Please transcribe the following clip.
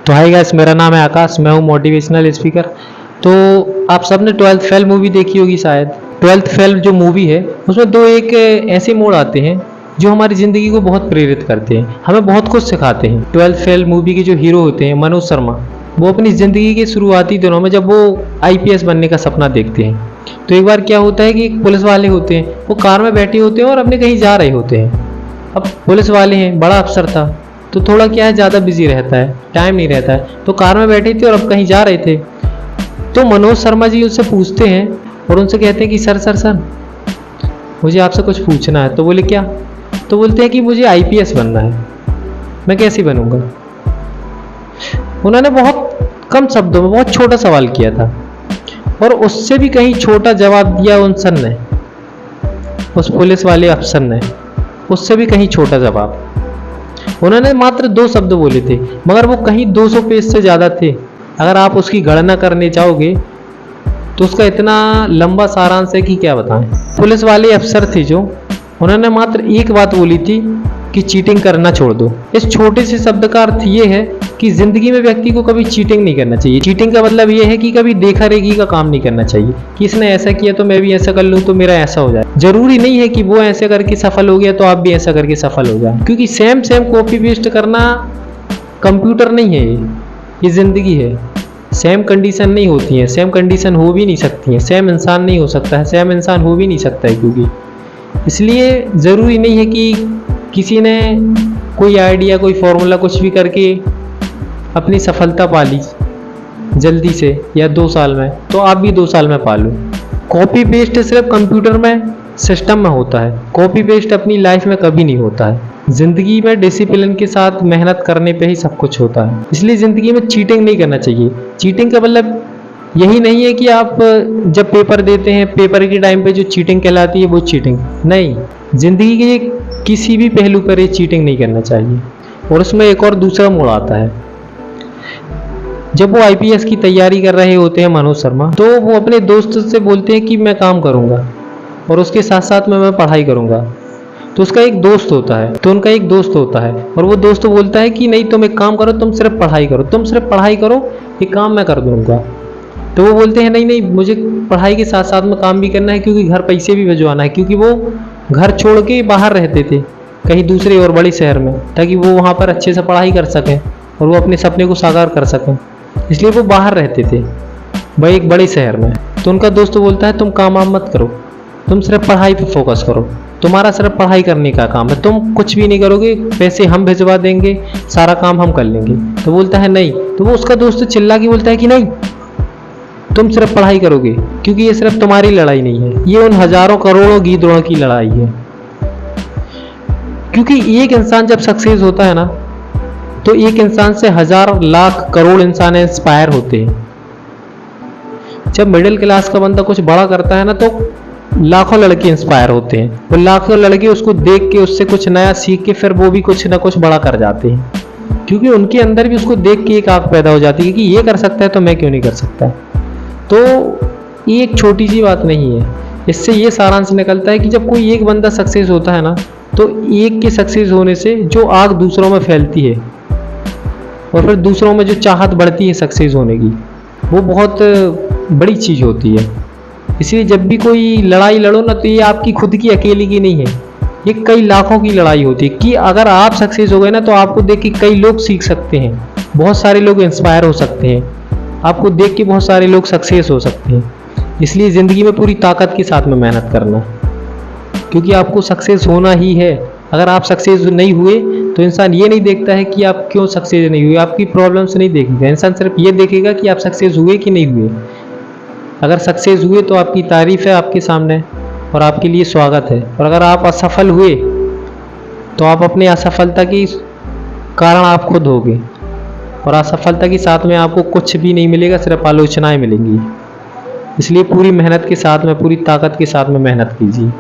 तो hi guys, मेरा नाम है आकाश, मैं हूँ मोटिवेशनल स्पीकर। तो आप सबने 12th फेल मूवी देखी होगी शायद। 12th फेल जो मूवी है उसमें दो एक ऐसे मोड़ आते हैं जो हमारी ज़िंदगी को बहुत प्रेरित करते हैं, हमें बहुत कुछ सिखाते हैं। 12th फेल मूवी के जो हीरो होते हैं मनोज शर्मा, वो अपनी ज़िंदगी के शुरुआती दिनों में जब वो IPS बनने का सपना देखते हैं तो एक बार क्या होता है कि एक पुलिस वाले होते हैं, वो कार में बैठे होते हैं और अपने कहीं जा रहे होते हैं। अब पुलिस वाले हैं, बड़ा अफसर था तो थोड़ा क्या है, ज़्यादा बिजी रहता है, टाइम नहीं रहता है, तो कार में बैठे थे और अब कहीं जा रहे थे। तो मनोज शर्मा जी उनसे पूछते हैं और उनसे कहते हैं कि सर मुझे आपसे कुछ पूछना है। तो बोले क्या? तो बोलते हैं कि मुझे IPS बनना है। मैं कैसे बनूंगा? उन्होंने बहुत कम शब्दों में बहुत छोटा सवाल किया था और उससे भी कहीं छोटा जवाब दिया उन सर ने, उस पुलिस वाले अफसर ने, उससे भी कहीं छोटा जवाब। उन्होंने मात्र 2 शब्द बोले थे मगर वो कहीं 200 पेज से ज़्यादा थे। अगर आप उसकी गणना करने जाओगे तो उसका इतना लंबा सारांश है कि क्या बताएं। पुलिस वाले अफसर थे जो, उन्होंने मात्र एक बात बोली थी कि चीटिंग करना छोड़ दो। इस छोटे से शब्द का अर्थ ये है कि जिंदगी में व्यक्ति को कभी चीटिंग नहीं करना चाहिए। चीटिंग का मतलब ये है कि कभी देखा रेखी का काम नहीं करना चाहिए कि इसने ऐसा किया तो मैं भी ऐसा कर लूँ तो मेरा ऐसा हो जाए। जरूरी नहीं है कि वो ऐसे करके सफल हो गया तो आप भी ऐसा करके सफल हो जाए, क्योंकि सेम कॉपी पेस्ट करना कंप्यूटर नहीं है, ये जिंदगी है। सेम कंडीशन नहीं होती है, सेम कंडीशन हो भी नहीं सकती है, सेम इंसान नहीं हो सकता है, सेम इंसान हो भी नहीं सकता है, क्योंकि इसलिए ज़रूरी नहीं है कि किसी ने कोई आइडिया, कोई फॉर्मूला कुछ भी करके अपनी सफलता पा ली जल्दी से या 2 साल में, तो आप भी 2 साल में पा लो। कॉपी पेस्ट सिर्फ कंप्यूटर में, सिस्टम में होता है। कॉपी पेस्ट अपनी लाइफ में कभी नहीं होता है। ज़िंदगी में डिसिप्लिन के साथ मेहनत करने पे ही सब कुछ होता है। इसलिए ज़िंदगी में चीटिंग नहीं करना चाहिए। चीटिंग का मतलब यही नहीं है कि आप जब पेपर देते हैं, पेपर के टाइम पे जो चीटिंग कहलाती है वो चीटिंग नहीं। ज़िंदगी के किसी भी पहलू पर ये चीटिंग नहीं करना चाहिए। और उसमें एक और दूसरा मोड़ आता है, जब वो IPS की तैयारी कर रहे होते हैं मनोज शर्मा, तो वो अपने दोस्त से बोलते हैं कि मैं काम करूँगा और उसके साथ साथ में मैं पढ़ाई करूँगा। तो उसका एक दोस्त होता है, तो उनका एक दोस्त होता है और वो दोस्त बोलता है कि नहीं, तुम एक काम करो, तुम सिर्फ पढ़ाई करो, तुम सिर्फ पढ़ाई करो, ये काम मैं कर दूँगा। तो वो बोलते हैं नहीं, मुझे पढ़ाई के साथ साथ में काम भी करना है, क्योंकि घर पैसे भी भिजवाना है, क्योंकि वो घर छोड़ के बाहर रहते थे कहीं दूसरे और बड़े शहर में, ताकि वो वहाँ पर अच्छे से पढ़ाई कर सकें और वो अपने सपने को साकार कर सकें। इसलिए वो बाहर रहते थे भाई, एक बड़े शहर में। तो उनका दोस्त बोलता है तुम काम वाम मत करो, तुम सिर्फ पढ़ाई पे फोकस करो, तुम्हारा सिर्फ पढ़ाई करने का काम है, तुम कुछ भी नहीं करोगे, पैसे हम भिजवा देंगे, सारा काम हम कर लेंगे। तो बोलता है नहीं। तो वो उसका दोस्त चिल्ला के बोलता है कि नहीं, तुम सिर्फ पढ़ाई करोगे, क्योंकि ये सिर्फ तुम्हारी लड़ाई नहीं है, ये उन हजारों करोड़ों गीदड़ों की लड़ाई है। क्योंकि एक इंसान जब सक्सेस होता है ना, तो एक इंसान से हज़ार लाख करोड़ इंसान इंस्पायर होते हैं। जब मिडिल क्लास का बंदा कुछ बड़ा करता है ना, तो लाखों लड़के इंस्पायर होते हैं, वो लाखों लड़के उसको देख के, उससे कुछ नया सीख के फिर वो भी कुछ ना कुछ बड़ा कर जाते हैं, क्योंकि उनके अंदर भी उसको देख के एक आग पैदा हो जाती है कि ये कर सकता है तो मैं क्यों नहीं कर सकता। तो ये एक छोटी सी बात नहीं है। इससे ये सारांश निकलता है कि जब कोई एक बंदा सक्सेस होता है ना, तो एक के सक्सेस होने से जो आग दूसरों में फैलती है और फिर दूसरों में जो चाहत बढ़ती है सक्सेस होने की, वो बहुत बड़ी चीज़ होती है। इसलिए जब भी कोई लड़ाई लड़ो ना, तो ये आपकी खुद की अकेले की नहीं है, ये कई लाखों की लड़ाई होती है। कि अगर आप सक्सेस हो गए ना, तो आपको देख के कई लोग सीख सकते हैं, बहुत सारे लोग इंस्पायर हो सकते हैं, आपको देख के बहुत सारे लोग सक्सेस हो सकते हैं। इसलिए ज़िंदगी में पूरी ताकत के साथ में मेहनत करना, क्योंकि आपको सक्सेस होना ही है। अगर आप सक्सेस नहीं हुए तो इंसान ये नहीं देखता है कि आप क्यों सक्सेस नहीं हुए, आपकी प्रॉब्लम्स नहीं देखेगा, इंसान सिर्फ ये देखेगा कि आप सक्सेस हुए कि नहीं हुए। अगर सक्सेस हुए तो आपकी तारीफ़ है आपके सामने और आपके लिए स्वागत है, और अगर आप असफल हुए तो आप अपनी असफलता की कारण आप खुद होगे, और असफलता के साथ में आपको कुछ भी नहीं मिलेगा, सिर्फ आलोचनाएं मिलेंगी। इसलिए पूरी मेहनत के साथ में, पूरी ताकत के साथ में मेहनत कीजिए।